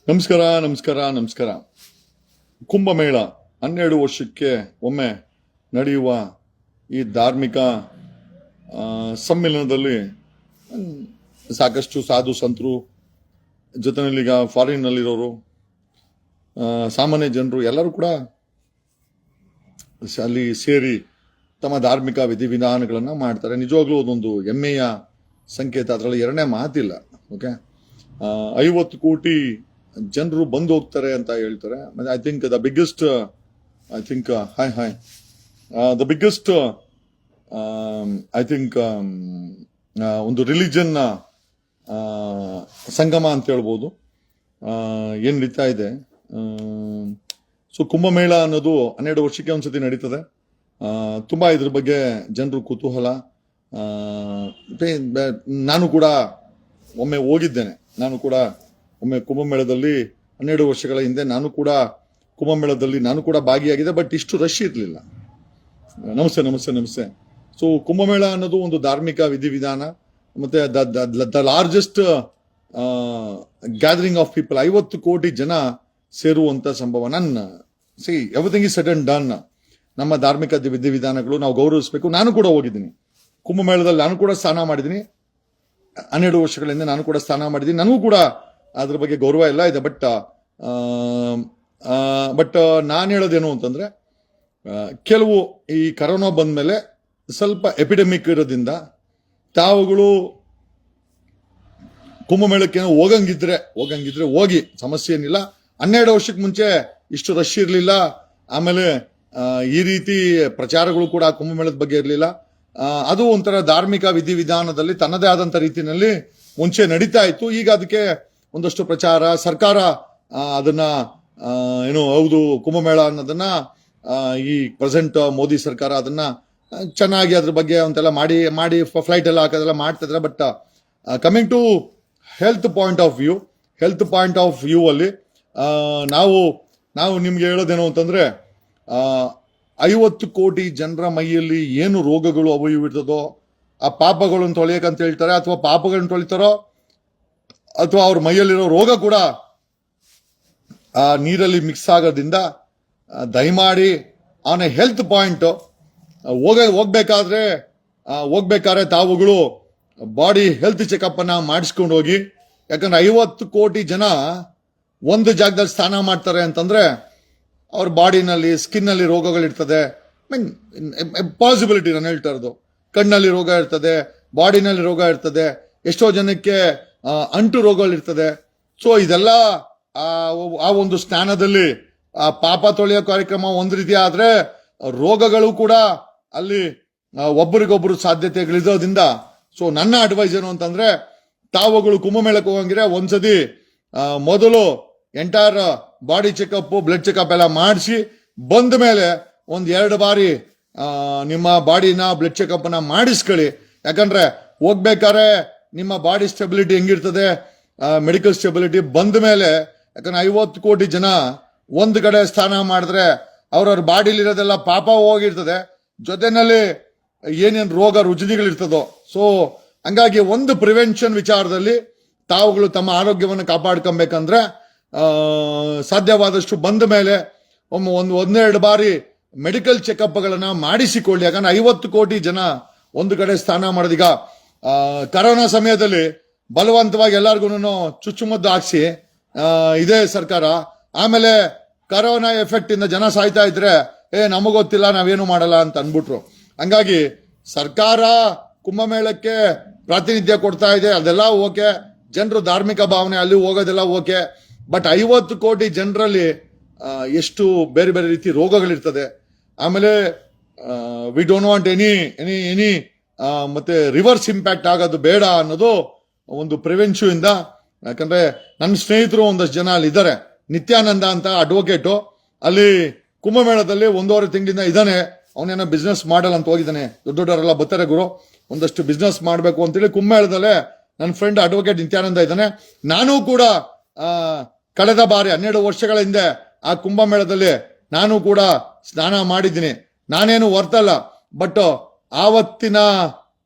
ನಮಸ್ಕಾರ ನಮಸ್ಕಾರ ನಮಸ್ಕಾರ. ಕುಂಭಮೇಳ 12 ವರ್ಷಕ್ಕೆ ಒಮ್ಮೆ ನಡೆಯುವ ಈ ಧಾರ್ಮಿಕ ಸಮ್ಮೇಳನದಲ್ಲಿ ಸಾಕಷ್ಟು ಸಾಧು ಸಂತರು, ಜೊತೆನಲ್ಲೀಗ ಫಾರಿನ್ನಲ್ಲಿರೋರು, ಸಾಮಾನ್ಯ ಜನರು ಎಲ್ಲರೂ ಕೂಡ ಅಲ್ಲಿ ಸೇರಿ ತಮ್ಮ ಧಾರ್ಮಿಕ ವಿಧಿವಿಧಾನಗಳನ್ನು ಮಾಡ್ತಾರೆ. ನಿಜವಾಗ್ಲೂ ಅದೊಂದು ಹೆಮ್ಮೆಯ ಸಂಕೇತ, ಅದರಲ್ಲಿ ಎರಡನೇ ಮಾತಿಲ್ಲ. ಓಕೆ, 50 ಕೋಟಿ ಜನರು ಬಂದು ಹೋಗ್ತಾರೆ ಅಂತ ಹೇಳ್ತಾರೆ. I think the biggest I think ಒಂದು ರಿಲಿಜನ್ ಸಂಗಮ ಅಂತ ಹೇಳ್ಬೋದು ಏನ್ ನಡೀತಾ ಇದೆ. ಸೊ ಕುಂಭಮೇಳ ಅನ್ನೋದು 12 ವರ್ಷಕ್ಕೆ ಒಂದ್ಸತಿ ನಡೀತದೆ. ತುಂಬಾ ಇದ್ರ ಬಗ್ಗೆ ಜನರು ಕುತೂಹಲ. ನಾನು ಕೂಡ ಒಮ್ಮೆ ಹೋಗಿದ್ದೇನೆ. ನಾನು ಕೂಡ ಒಮ್ಮೆ ಕುಂಭಮೇಳದಲ್ಲಿ 12 ವರ್ಷಗಳ ಹಿಂದೆ ನಾನು ಕೂಡ ಭಾಗಿಯಾಗಿದೆ. ಬಟ್ ಇಷ್ಟು ರಶ್ ಇರಲಿಲ್ಲ. ನಮಸ್ತೆ ನಮಸ್ತೆ ನಮಸ್ತೆ. ಸೊ ಕುಂಭಮೇಳ ಅನ್ನೋದು ಒಂದು ಧಾರ್ಮಿಕ ವಿಧಿವಿಧಾನ, ಮತ್ತೆ the largest gathering of people. 50 ಕೋಟಿ ಜನ ಸೇರುವಂತ ಸಂಭವ. Everything is set and done. ನಮ್ಮ ಧಾರ್ಮಿಕ ವಿಧಿವಿಧಾನಗಳು ನಾವು ಗೌರವಿಸಬೇಕು. ನಾನು ಕೂಡ ಹೋಗಿದ್ದೀನಿ ಕುಂಭಮೇಳದಲ್ಲಿ, ನಾನು ಕೂಡ ಸ್ನಾನ ಮಾಡಿದ್ದೀನಿ. 12 ವರ್ಷಗಳಿಂದ ನಾನು ಕೂಡ ಸ್ನಾನ ಮಾಡಿದ್ದೀನಿ. ನನಗೂ ಕೂಡ ಅದ್ರ ಬಗ್ಗೆ ಗೌರವ ಎಲ್ಲ ಇದೆ. ಬಟ್ ನಾನು ಹೇಳೋದೇನು ಅಂತಂದ್ರೆ, ಕೆಲವು ಈ ಕರೋನಾ ಬಂದ್ಮೇಲೆ ಸ್ವಲ್ಪ ಎಪಿಡೆಮಿಕ್ ಇರೋದ್ರಿಂದ ತಾವುಗಳು ಕುಂಭಮೇಳಕ್ಕೆ ಹೋಗಂಗಿದ್ರೆ ಹೋಗಿ, ಸಮಸ್ಯೆ ಏನಿಲ್ಲ. 12 ವರ್ಷಕ್ಕೆ ಮುಂಚೆ ಇಷ್ಟು ರಶ್ ಇರಲಿಲ್ಲ. ಆಮೇಲೆ ಈ ರೀತಿ ಪ್ರಚಾರಗಳು ಕೂಡ ಕುಂಭಮೇಳದ ಬಗ್ಗೆ ಇರಲಿಲ್ಲ. ಅದು ಒಂಥರ ಧಾರ್ಮಿಕ ವಿಧಿವಿಧಾನದಲ್ಲಿ ತನ್ನದೇ ಆದಂತ ರೀತಿಯಲ್ಲಿ ಮುಂಚೆ ನಡೀತಾ ಇತ್ತು. ಈಗ ಅದಕ್ಕೆ ಒಂದಷ್ಟು ಪ್ರಚಾರ, ಸರ್ಕಾರ ಅದನ್ನ ಹೌದು ಕುಂಭಮೇಳ ಅನ್ನೋದನ್ನ ಈ ಪ್ರೆಸೆಂಟ್ ಮೋದಿ ಸರ್ಕಾರ ಅದನ್ನ ಚೆನ್ನಾಗಿ ಅದ್ರ ಬಗ್ಗೆ ಅಂತೆಲ್ಲ ಮಾಡಿ ಫ್ಲೈಟ್ ಎಲ್ಲ ಹಾಕೋದೆಲ್ಲ ಮಾಡ್ತಾ ಇದ್ದಾರೆ. But coming to health point of view ಅಲ್ಲಿ ನಾವು ನಿಮ್ಗೆ ಹೇಳೋದೇನು ಅಂತಂದ್ರೆ, 50 ಕೋಟಿ ಜನರ ಮೈಯಲ್ಲಿ ಏನು ರೋಗಗಳು ಅವು ಇವು ಇರ್ತದೋ ಆ ಪಾಪಗಳನ್ನು ತೊಳೆಯಕಂತ ಹೇಳ್ತಾರೆ, ಅಥವಾ ಪಾಪಗಳನ್ನು ತೊಳಿತಾರೋ ಅಥವಾ ಅವ್ರ ಮೈಯಲ್ಲಿರೋ ರೋಗ ಕೂಡ ಆ ನೀರಲ್ಲಿ ಮಿಕ್ಸ್ ಆಗೋದ್ರಿಂದ ದಯಮಾಡಿ ಆನ್ ಎ ಹೆಲ್ತ್ ಪಾಯಿಂಟ್ ಹೋಗ್ಬೇಕಾದ್ರೆ ತಾವುಗಳು ಬಾಡಿ ಹೆಲ್ತ್ ಚೆಕಪ್ ಅನ್ನ ಮಾಡಿಸ್ಕೊಂಡು ಹೋಗಿ. ಯಾಕಂದ್ರೆ 50 ಕೋಟಿ ಜನ ಒಂದು ಜಾಗದಲ್ಲಿ ಸ್ನಾನ ಮಾಡ್ತಾರೆ ಅಂತಂದ್ರೆ ಅವ್ರ ಬಾಡಿನಲ್ಲಿ, ಸ್ಕಿನ್ ಅಲ್ಲಿ ರೋಗಗಳಿರ್ತದೆ. ಪಾಸಿಬಿಲಿಟಿ ನಾನು ಹೇಳ್ತಾ ಇರೋದು. ಕಣ್ಣಲ್ಲಿ ರೋಗ ಇರ್ತದೆ, ಬಾಡಿನಲ್ಲಿ ರೋಗ ಇರ್ತದೆ, ಎಷ್ಟೋ ಜನಕ್ಕೆ ಅಂಟು ರೋಗಗಳಿರ್ತದೆ. ಸೊ ಇದೆಲ್ಲ ಆ ಒಂದು ಸ್ನಾನದಲ್ಲಿ ಪಾಪ ತೊಳೆಯೋ ಕಾರ್ಯಕ್ರಮ ಒಂದ್ ರೀತಿ ಆದ್ರೆ, ರೋಗಗಳು ಕೂಡ ಅಲ್ಲಿ ಒಬ್ಬರಿಗೊಬ್ಬರು ಸಾಧ್ಯತೆಗಳಿರೋದ್ರಿಂದ. ಸೊ ನನ್ನ ಅಡ್ವೈಸ್ ಏನು ಅಂತಂದ್ರೆ, ತಾವುಗಳು ಕುಂಭಮೇಳಕ್ಕೆ ಹೋಗಂಗಿದ್ರೆ ಒಂದ್ಸತಿ ಮೊದಲು entire body checkup, blood checkup ಎಲ್ಲ ಮಾಡಿಸಿ ಬಂದ ಮೇಲೆ 1-2 ಬಾರಿ ನಿಮ್ಮ ಬಾಡಿನ ಬ್ಲಡ್ ಚೆಕಪ್ ಅನ್ನ ಮಾಡಿಸ್ಕೊಳ್ಳಿ. ಯಾಕಂದ್ರೆ ಹೋಗ್ಬೇಕಾದ್ರೆ ನಿಮ್ಮ ಬಾಡಿ ಸ್ಟೆಬಿಲಿಟಿ ಹೆಂಗಿರ್ತದೆ, ಮೆಡಿಕಲ್ ಸ್ಟೆಬಿಲಿಟಿ ಬಂದ ಮೇಲೆ, ಯಾಕಂದ್ರೆ 50 ಕೋಟಿ ಜನ ಒಂದ್ ಕಡೆ ಸ್ನಾನ ಮಾಡಿದ್ರೆ ಅವ್ರವ್ರ ಬಾಡಿಲಿರೋದೆಲ್ಲ ಪಾಪ ಹೋಗಿರ್ತದೆ, ಜೊತೆನಲ್ಲಿ ಏನೇನು ರೋಗ ರುಜಿನಿಗಳಿರ್ತದೋ. ಸೊ ಹಂಗಾಗಿ ಒಂದು ಪ್ರಿವೆನ್ಷನ್ ವಿಚಾರದಲ್ಲಿ ತಾವುಗಳು ತಮ್ಮ ಆರೋಗ್ಯವನ್ನು ಕಾಪಾಡ್ಕೊಬೇಕಂದ್ರೆ ಸಾಧ್ಯವಾದಷ್ಟು ಬಂದ ಮೇಲೆ 1-2 ಬಾರಿ ಮೆಡಿಕಲ್ ಚೆಕಪ್ಗಳನ್ನ ಮಾಡಿಸಿಕೊಳ್ಳಿ. ಯಾಕಂದ್ರೆ 50 ಕೋಟಿ ಜನ ಒಂದು ಕಡೆ ಸ್ನಾನ ಮಾಡೋದೀಗ ಕರೋನಾ ಸಮಯದಲ್ಲಿ ಬಲವಂತವಾಗಿ ಎಲ್ಲರಿಗೂ ಚುಚ್ಚುಮದ್ದು ಹಾಕ್ಸಿ ಇದೇ ಸರ್ಕಾರ. ಆಮೇಲೆ ಕರೋನಾ ಎಫೆಕ್ಟ್ ಇಂದ ಜನ ಸಾಯ್ತಾ ಇದ್ರೆ ನಮಗೊತ್ತಿಲ್ಲ, ನಾವೇನು ಮಾಡಲ್ಲ ಅಂತ ಅನ್ಬಿಟ್ರು. ಹಂಗಾಗಿ ಸರ್ಕಾರ ಕುಂಭಮೇಳಕ್ಕೆ ಪ್ರಾತಿನಿಧ್ಯ ಕೊಡ್ತಾ ಇದೆ, ಅದೆಲ್ಲ ಓಕೆ. ಜನರು ಧಾರ್ಮಿಕ ಭಾವನೆ ಅಲ್ಲಿ ಹೋಗೋದೆಲ್ಲ ಓಕೆ. ಬಟ್ 50 ಕೋಟಿ ಜನರಲ್ಲಿ ಎಷ್ಟು ಬೇರೆ ಬೇರೆ ರೀತಿ ರೋಗಗಳಿರ್ತದೆ. ಆಮೇಲೆ ವಿ ಡೋಂಟ್ ವಾಂಟ್ ಎನಿ ಮತ್ತೆ ರಿವರ್ಸ್ ಇಂಪ್ಯಾಕ್ಟ್ ಆಗೋದು ಬೇಡ ಅನ್ನೋದು ಒಂದು ಪ್ರಿವೆನ್ಷನ್ ಇಂದ. ಯಾಕಂದ್ರೆ ನನ್ನ ಸ್ನೇಹಿತರು ಒಂದಷ್ಟು ಜನ ಅಲ್ಲಿ ಇದ್ದಾರೆ. ನಿತ್ಯಾನಂದ ಅಂತ ಅಡ್ವೊಕೇಟು, ಅಲ್ಲಿ ಕುಂಭಮೇಳದಲ್ಲಿ 1.5 ತಿಂಗಳಿಂದ ಇದ್ದಾನೆ. ಅವನೇನೋ ಬಿಸ್ನೆಸ್ ಮಾಡಲ್ಲ ಅಂತ ಹೋಗಿದ್ದಾನೆ. ದೊಡ್ಡವರೆಲ್ಲ ಬರ್ತಾರೆ ಗುರು, ಒಂದಷ್ಟು ಬಿಸ್ನೆಸ್ ಮಾಡಬೇಕು ಅಂತೇಳಿ ಕುಂಭಮೇಳದಲ್ಲೇ ನನ್ನ ಫ್ರೆಂಡ್ ಅಡ್ವೊಕೇಟ್ ನಿತ್ಯಾನಂದ ಇದ್ದಾನೆ. ನಾನು ಕೂಡ ಕಳೆದ ಬಾರಿ 12 ವರ್ಷಗಳ ಹಿಂದೆ ಆ ಕುಂಭಮೇಳದಲ್ಲಿ ನಾನು ಕೂಡ ಸ್ನಾನ ಮಾಡಿದ್ದೀನಿ. ನಾನೇನು ವರ್ತಲ್ಲ, ಬಟ್ ಆವತ್ತಿನ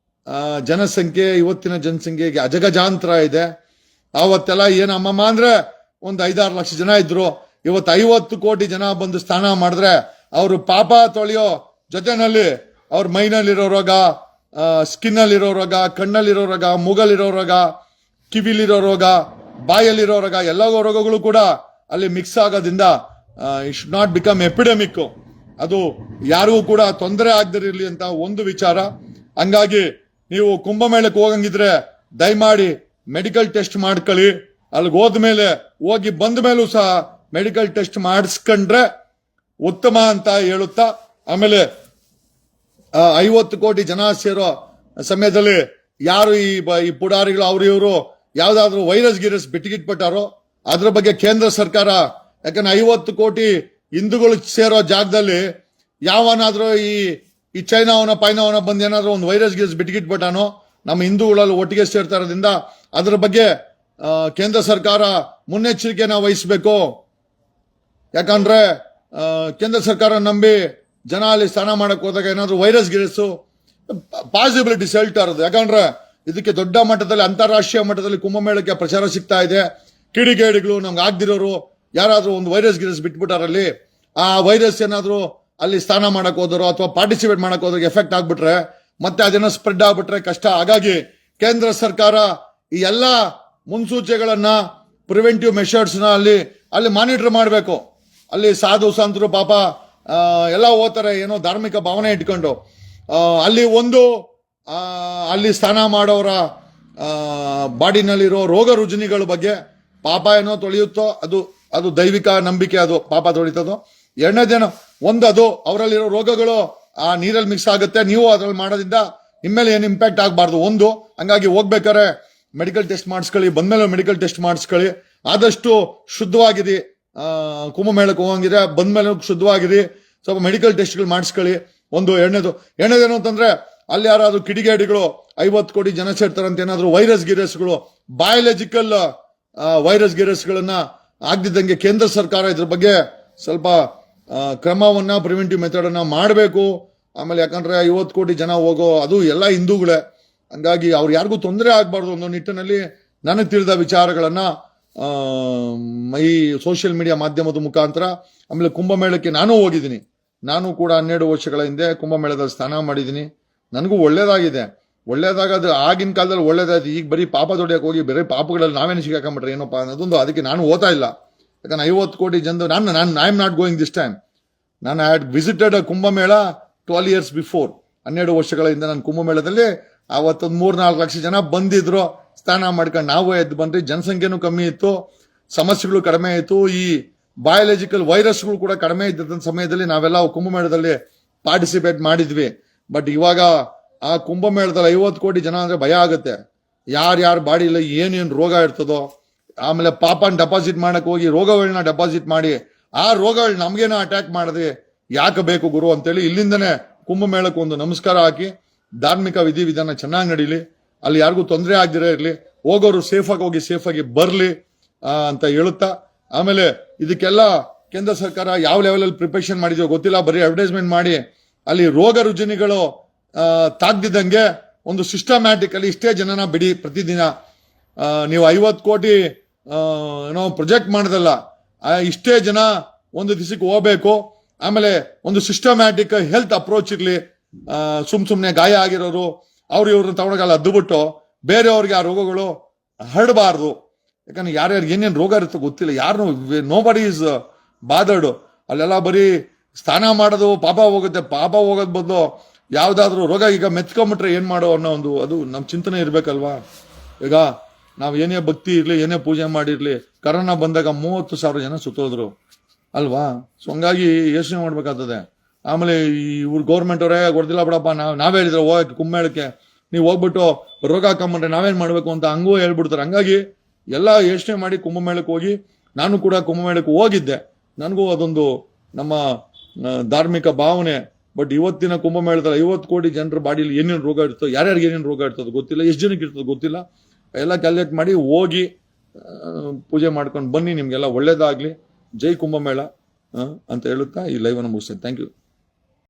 ಜನಸಂಖ್ಯೆ ಇವತ್ತಿನ ಜನಸಂಖ್ಯೆಗೆ ಅಜಗಜಾಂತರ ಇದೆ. ಆವತ್ತೆಲ್ಲ ಏನಮ್ಮಮ್ಮ ಅಂದ್ರೆ ಒಂದು 5-6 ಲಕ್ಷ ಜನ ಇದ್ರು. ಇವತ್ತು 50 ಕೋಟಿ ಜನ ಬಂದು ಸ್ನಾನ ಮಾಡಿದ್ರೆ ಅವರು ಪಾಪ ತೊಳೆಯೋ ಜೊತೆನಲ್ಲಿ ಅವ್ರ ಮೈನಲ್ಲಿರೋ ರೋಗ, ಸ್ಕಿನ್ ಅಲ್ಲಿರೋ ರೋಗ, ಕಣ್ಣಲ್ಲಿರೋ ರೋಗ, ಮೂಗಲ್ಲಿರೋ ರೋಗ, ಕಿವಿಲಿರೋ ರೋಗ, ಬಾಯಲ್ಲಿರೋ ರೋಗ, ಎಲ್ಲ ರೋಗಗಳು ಕೂಡ ಅಲ್ಲಿ ಮಿಕ್ಸ್ ಆಗೋದ್ರಿಂದ it should not become epidemic. ಅದು ಯಾರಿಗೂ ಕೂಡ ತೊಂದರೆ ಆಗದಿರಲಿ ಅಂತ ಒಂದು ವಿಚಾರ. ಹಂಗಾಗಿ ನೀವು ಕುಂಭಮೇಳಕ್ಕೆ ಹೋಗಂಗಿದ್ರೆ ದಯಮಾಡಿ ಮೆಡಿಕಲ್ ಟೆಸ್ಟ್ ಮಾಡ್ಕೊಳ್ಳಿ. ಅಲ್ಲಿಗೆ ಹೋದ್ಮೇಲೆ ಹೋಗಿ ಬಂದ ಮೇಲೂ ಸಹ ಮೆಡಿಕಲ್ ಟೆಸ್ಟ್ ಮಾಡಿಸ್ಕೊಂಡ್ರೆ ಉತ್ತಮ ಅಂತ ಹೇಳುತ್ತಾ, ಆಮೇಲೆ 50 ಕೋಟಿ ಜನ ಸೇರೋ ಸಮಯದಲ್ಲಿ ಯಾರು ಈ ಪುಡಾರಿಗಳು ಅವರು ಇವರು ಯಾವ್ದಾದ್ರು ವೈರಸ್ ಗಿರಸ್ ಬಿಟ್ಟಿಗಿಟ್ಬಿಟ್ಟಾರೋ ಅದ್ರ ಬಗ್ಗೆ ಕೇಂದ್ರ ಸರ್ಕಾರ, ಯಾಕಂದ್ರೆ 50 ಕೋಟಿ ಹಿಂದೂಗಳು ಸೇರೋ ಜಾಗದಲ್ಲಿ ಯಾವನಾದ್ರೂ ಈ ಚೈನಾವನ ಪೈನಾವನ ಬಂದು ಏನಾದ್ರು ಒಂದು ವೈರಸ್ ಗಿರಸ್ ಬಿಟ್ಟಿಗಿಟ್ಬಿಟ್ಟಾನೋ ನಮ್ಮ ಹಿಂದೂಗಳಲ್ಲಿ ಒಟ್ಟಿಗೆ ಸೇರ್ತಾ ಇರೋದ್ರಿಂದ ಅದ್ರ ಬಗ್ಗೆ ಕೇಂದ್ರ ಸರ್ಕಾರ ಮುನ್ನೆಚ್ಚರಿಕೆನ ವಹಿಸಬೇಕು. ಯಾಕಂದ್ರೆ ಕೇಂದ್ರ ಸರ್ಕಾರ ನಂಬಿ ಜನ ಅಲ್ಲಿ ಸ್ನಾನ ಮಾಡಕ್ ಹೋದಾಗ ಏನಾದ್ರು ವೈರಸ್ ಗಿರಸ್ಸು ಪಾಸಿಬಿಲಿಟೀಸ್ ಹೇಳ್ತಾ ಇರೋದು. ಯಾಕಂದ್ರೆ ಇದಕ್ಕೆ ದೊಡ್ಡ ಮಟ್ಟದಲ್ಲಿ ಅಂತಾರಾಷ್ಟ್ರೀಯ ಮಟ್ಟದಲ್ಲಿ ಕುಂಭಮೇಳಕ್ಕೆ ಪ್ರಚಾರ ಸಿಗ್ತಾ ಇದೆ. ಕಿಡಿಗೇಡಿಗಳು ನಮ್ಗೆ ಆಗ್ದಿರೋರು ಯಾರಾದ್ರೂ ಒಂದು ವೈರಸ್ ಗಿರಸ್ ಬಿಟ್ಬಿಟ್ಟಾರಲ್ಲಿ ಆ ವೈರಸ್ ಏನಾದ್ರು ಅಲ್ಲಿ ಸ್ನಾನ ಮಾಡಕ್ ಹೋದರೋ ಅಥವಾ ಪಾರ್ಟಿಸಿಪೇಟ್ ಮಾಡಕ್ ಹೋದಾಗ ಎಫೆಕ್ಟ್ ಆಗ್ಬಿಟ್ರೆ ಮತ್ತೆ ಅದೇನೋ ಸ್ಪ್ರೆಡ್ ಆಗ್ಬಿಟ್ರೆ ಕಷ್ಟ. ಹಾಗಾಗಿ ಕೇಂದ್ರ ಸರ್ಕಾರ ಈ ಎಲ್ಲ ಮುನ್ಸೂಚನೆಗಳನ್ನ ಪ್ರಿವೆಂಟಿವ್ ಮೆಷರ್ಸ್ ನ ಅಲ್ಲಿ ಮಾನಿಟರ್ ಮಾಡಬೇಕು. ಅಲ್ಲಿ ಸಾಧು ಸಂತರು ಪಾಪ ಎಲ್ಲ ಹೋಗ್ತಾರೆ ಏನೋ ಧಾರ್ಮಿಕ ಭಾವನೆ ಇಟ್ಕೊಂಡು. ಅಲ್ಲಿ ಸ್ನಾನ ಮಾಡೋರ ಬಾಡಿನಲ್ಲಿರೋ ರೋಗ ರುಜಿನಿಗಳ ಬಗ್ಗೆ ಪಾಪ ಏನೋ ತೊಳೆಯುತ್ತೋ ಅದು ದೈವಿಕ ನಂಬಿಕೆ, ಅದು ಪಾಪ ತೊಳಿತದೋ. ಎರಡನೇದೇನೋ ಅದು ಅವರಲ್ಲಿರೋ ರೋಗಗಳು ಆ ನೀರಲ್ಲಿ ಮಿಕ್ಸ್ ಆಗುತ್ತೆ, ನೀವು ಅದ್ರಲ್ಲಿ ಮಾಡೋದ್ರಿಂದ ನಿಮ್ಮೇಲೆ ಏನು ಇಂಪ್ಯಾಕ್ಟ್ ಆಗಬಾರ್ದು. ಹಂಗಾಗಿ ಹೋಗ್ಬೇಕಾರೆ ಮೆಡಿಕಲ್ ಟೆಸ್ಟ್ ಮಾಡಿಸ್ಕೊಳ್ಳಿ, ಬಂದ್ಮೇಲೆ ಮೆಡಿಕಲ್ ಟೆಸ್ಟ್ ಮಾಡಿಸ್ಕೊಳ್ಳಿ. ಆದಷ್ಟು ಶುದ್ಧವಾಗಿರಿ. ಕುಂಭಮೇಳಕ್ಕೆ ಹೋಗಂಗಿದ್ರೆ ಬಂದ್ಮೇಲೆ ಶುದ್ಧವಾಗಿರಿ, ಸ್ವಲ್ಪ ಮೆಡಿಕಲ್ ಟೆಸ್ಟ್ಗಳು ಮಾಡಿಸ್ಕೊಳ್ಳಿ. ಎರಡನೇದೇನು ಅಂತಂದ್ರೆ ಅಲ್ಲಿ ಯಾರಾದ್ರೂ ಕಿಡಿಗೇಡಿಗಳು 50 ಕೋಟಿ ಜನ ಸೇರ್ತಾರಂತ ಏನಾದ್ರು ವೈರಸ್ ಗಿರಸ್ಗಳು ಬಯಾಲಜಿಕಲ್ ವೈರಸ್ ಗಿರಸ್ಗಳನ್ನ ಆಗದಿದ್ದಂಗೆ ಕೇಂದ್ರ ಸರ್ಕಾರ ಇದ್ರ ಬಗ್ಗೆ ಸ್ವಲ್ಪ ಕ್ರಮವನ್ನ ಪ್ರಿವೆಂಟಿವ್ ಮೆಥಡ್ ಅನ್ನ ಮಾಡಬೇಕು. ಆಮೇಲೆ ಯಾಕಂದ್ರೆ 50 ಕೋಟಿ ಜನ ಹೋಗೋ ಅದು ಎಲ್ಲ ಹಿಂದೂಗಳೇ. ಹಂಗಾಗಿ ಅವ್ರು ಯಾರಿಗೂ ತೊಂದರೆ ಆಗ್ಬಾರ್ದು ಅನ್ನೋ ನಿಟ್ಟಿನಲ್ಲಿ ನನಗೆ ತಿಳಿದ ವಿಚಾರಗಳನ್ನ ಈ ಸೋಷಿಯಲ್ ಮೀಡಿಯಾ ಮಾಧ್ಯಮದ ಮುಖಾಂತರ, ಆಮೇಲೆ ಕುಂಭಮೇಳಕ್ಕೆ ನಾನು ಹೋಗಿದ್ದೀನಿ. ನಾನು ಕೂಡ 12 ವರ್ಷಗಳ ಹಿಂದೆ ಕುಂಭಮೇಳದಲ್ಲಿ ಸ್ನಾನ ಮಾಡಿದ್ದೀನಿ. ನನಗೂ ಒಳ್ಳೇದಾಗದು ಆಗಿನ ಕಾಲದಲ್ಲಿ ಒಳ್ಳೇದಾಯ್ತು. ಈಗ ಬರೀ ಪಾಪ ದೊಡ್ಡಕ್ಕೆ ಹೋಗಿ ಬೇರೆ ಪಾಪಗಳಲ್ಲಿ ನಾವೇನು ಸಿಗಾಕೊಂಡ್ಬಿಟ್ರೆ ಏನಪ್ಪಾ ಅನ್ನೋದೊಂದು, ಅದಕ್ಕೆ ನಾನು ಓದ್ತಾ ಇಲ್ಲ. ಯಾಕಂದ್ರೆ 50 ಕೋಟಿ ಜನರು I am not going this time. ನಾನು I had visited Kumbh Mela 12 years before. 12 ವರ್ಷಗಳ ಹಿಂದೆ ನಾನು ಕುಂಭಮೇಳದಲ್ಲಿ ಅವತ್ತೊಂದು 3-4 ಲಕ್ಷ ಜನ ಬಂದಿದ್ರು, ಸ್ನಾನ ಮಾಡ್ಕೊಂಡು ನಾವು ಎದ್ದು ಬಂದ್ರಿ. ಜನಸಂಖ್ಯೆನೂ ಕಮ್ಮಿ ಇತ್ತು, ಸಮಸ್ಯೆಗಳು ಕಡಿಮೆ ಇತ್ತು, ಈ ಬಯಾಲಜಿಕಲ್ ವೈರಸ್ಗಳು ಕೂಡ ಕಡಿಮೆ ಇದ್ದಂತ ಸಮಯದಲ್ಲಿ ನಾವೆಲ್ಲ ಕುಂಭಮೇಳದಲ್ಲಿ ಪಾರ್ಟಿಸಿಪೇಟ್ ಮಾಡಿದ್ವಿ. ಬಟ್ ಇವಾಗ ಆ ಕುಂಭಮೇಳದಲ್ಲಿ 50 ಕೋಟಿ ಜನ ಅಂದ್ರೆ ಭಯ ಆಗುತ್ತೆ. ಯಾರ್ಯಾರ ಬಾಡಿಯಲ್ಲಿ ಏನೇನು ರೋಗ ಇರ್ತದೋ, ಆಮೇಲೆ ಪಾಪನ್ ಡೆಪಾಸಿಟ್ ಮಾಡಕ್ ಹೋಗಿ ರೋಗಗಳನ್ನ ಡೆಪಾಸಿಟ್ ಮಾಡಿ ಆ ರೋಗಗಳು ನಮ್ಗೇನೋ ಅಟ್ಯಾಕ್ ಮಾಡಿದ್ವಿ, ಯಾಕೆ ಬೇಕು ಗುರು ಅಂತೇಳಿ ಇಲ್ಲಿಂದನೇ ಕುಂಭಮೇಳಕ್ಕೆ ಒಂದು ನಮಸ್ಕಾರ ಹಾಕಿ ಧಾರ್ಮಿಕ ವಿಧಿವಿಧಾನ ಚೆನ್ನಾಗಿ ನಡೀಲಿ, ಅಲ್ಲಿ ಯಾರಿಗೂ ತೊಂದರೆ ಆಗದಿರೇ ಇರಲಿ, ಹೋಗೋರು ಸೇಫಾಗಿ ಹೋಗಿ ಸೇಫಾಗಿ ಬರ್ಲಿ ಅಂತ ಹೇಳುತ್ತಾ, ಆಮೇಲೆ ಇದಕ್ಕೆಲ್ಲ ಕೇಂದ್ರ ಸರ್ಕಾರ ಯಾವ ಲೆವೆಲಲ್ಲಿ ಪ್ರಿಪರೇಷನ್ ಮಾಡಿದ್ಯೋ ಗೊತ್ತಿಲ್ಲ. ಬರೀ ಅಡ್ವರ್ಟೈಸ್ಮೆಂಟ್ ಮಾಡಿ ಅಲ್ಲಿ ರೋಗ ರುಜಿನಿಗಳು ತಾಗ್ದಿದ್ದಂಗೆ ಒಂದು ಸಿಸ್ಟಮ್ಯಾಟಿಕಲಿ ಇಷ್ಟೇ ಜನನ ಬಿಡಿ ಪ್ರತಿದಿನ. ನೀವು 50 ಕೋಟಿ ಏನೋ ಪ್ರೊಜೆಕ್ಟ್ ಮಾಡೋದಲ್ಲ, ಇಷ್ಟೇ ಜನ ಒಂದು ದಿವಸಕ್ಕೆ ಹೋಗ್ಬೇಕು. ಆಮೇಲೆ ಒಂದು ಸಿಸ್ಟಮ್ಯಾಟಿಕ್ ಹೆಲ್ತ್ ಅಪ್ರೋಚ್ ಇರ್ಲಿ. ಸುಮ್ನೆ ಗಾಯ ಆಗಿರೋರು ಅವ್ರು ಇವ್ರನ್ನ ತಗೊಂಡಾಗಲ್ಲ ಅದ್ದುಬಿಟ್ಟು ಬೇರೆಯವ್ರಿಗೆ ಆ ರೋಗಗಳು ಹರಡಬಾರ್ದು. ಯಾಕಂದ್ರೆ ಯಾರ್ಯಾರಿಗೆ ಏನೇನು ರೋಗ ಇರುತ್ತೋ ಗೊತ್ತಿಲ್ಲ, ಯಾರು ನೋ ಬಡಿ ಈಸ್ ಬಾದರ್ಡ್. ಅಲ್ಲೆಲ್ಲ ಬರೀ ಸ್ನಾನ ಮಾಡೋದು ಪಾಪ ಹೋಗುತ್ತೆ, ಪಾಪ ಹೋಗೋದ್ ಬದಲು ಯಾವ್ದಾದ್ರು ರೋಗ ಈಗ ಮೆತ್ಕೊಂಡ್ಬಿಟ್ರೆ ಏನ್ ಮಾಡೋ ಅನ್ನೋ ಅದು ನಮ್ ಚಿಂತನೆ ಇರ್ಬೇಕಲ್ವಾ. ಈಗ ನಾವ್ ಏನೇ ಭಕ್ತಿ ಇರ್ಲಿ, ಏನೇ ಪೂಜೆ ಮಾಡಿರ್ಲಿ, ಕರೋನಾ ಬಂದಾಗ 30,000 ಜನ ಸುತ್ತೋದ್ರು ಅಲ್ವಾ. ಸೊ ಹಂಗಾಗಿ ಯೋಚನೆ ಮಾಡ್ಬೇಕಾಗ್ತದೆ. ಆಮೇಲೆ ಇವ್ರು ಗೌರ್ಮೆಂಟ್ ಅವರೇ ಗೊತ್ತಿಲ್ಲ ಬಿಡಪ್ಪ, ನಾವೇ ಹೇಳಿದ್ರೆ ಹೋಗಕ್ಕೆ ಕುಂಭಮೇಳಕ್ಕೆ ನೀವು ಹೋಗ್ಬಿಟ್ಟು ರೋಗ ಹಾಕೊಂಡ್ರೆ ನಾವೇನ್ ಮಾಡ್ಬೇಕು ಅಂತ ಹಂಗೂ ಹೇಳ್ಬಿಡ್ತಾರೆ. ಹಂಗಾಗಿ ಎಲ್ಲ ಯೋಚನೆ ಮಾಡಿ ಕುಂಭಮೇಳಕ್ಕೆ ಹೋಗಿ, ನಾನು ಕೂಡ ಕುಂಭಮೇಳಕ್ಕೆ ಹೋಗಿದ್ದೆ, ನನಗೂ ಅದೊಂದು ನಮ್ಮ ಧಾರ್ಮಿಕ ಭಾವನೆ. ಬಟ್ ಇವತ್ತಿನ ಕುಂಭಮೇಳದಲ್ಲಿ 50 ಕೋಟಿ ಜನರ ಬಾಡಿಯಲ್ಲಿ ಏನೇನು ರೋಗ ಇರ್ತೋ, ಯಾರ್ಯಾರಿಗೆ ಏನೇನು ರೋಗ ಇರ್ತದೋ ಗೊತ್ತಿಲ್ಲ, ಎಷ್ಟು ಜನಕ್ಕೆ ಇರ್ತದೋ ಗೊತ್ತಿಲ್ಲ. ಎಲ್ಲ ಕ್ಯಾಲ್ಕುಲೇಟ್ ಮಾಡಿ ಹೋಗಿ ಪೂಜೆ ಮಾಡ್ಕೊಂಡು ಬನ್ನಿ, ನಿಮ್ಗೆಲ್ಲ ಒಳ್ಳೇದಾಗ್ಲಿ. ಜೈ ಕುಂಭಮೇಳ ಅಂತ ಹೇಳುತ್ತಾ ಈ ಲೈವ್ ಅನ್ನು ಮುಗಿಸ್ತೇನೆ. Thank you.